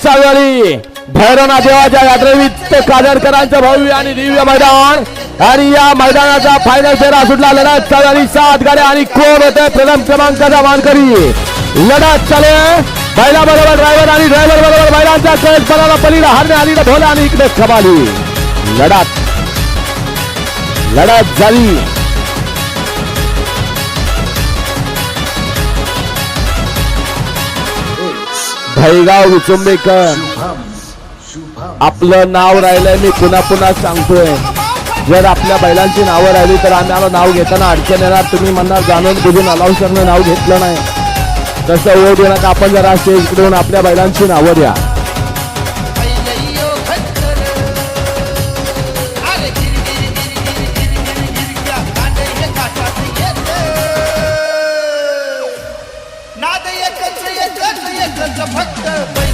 चालवली भैरवनाथ देवाच्या यात्रेनिमित्त कादरकरांचं भव्य आणि दिव्य मैदान आणि या मैदानाचा फायनल फेरा सुटला. लढत चालवली 7 गाड्या आणि कोण होते प्रथम क्रमांकाचा मानकरी. लढत चालू बैला बरोबर ड्रायव्हर आणि ड्रायव्हर बरोबर बैलांचा कळस पणाला पलीला हारणे आली भोला आणि इकडे कबाली. लढत झाली. भैगाव विचुंबेकर आपलं नाव राहिलंय. मी पुन्हा पुन्हा सांगतोय, जर आपल्या बैलांची नावं राहिली तर आम्हाला नाव घेताना अडचण येणार. तुम्ही म्हणणार जाणून बुजून अलाउसरनं नाव घेतलं नाही, तसं ओढ नका. आपण जरा स्टेज कडून आपल्या बैलांची नावं द्या.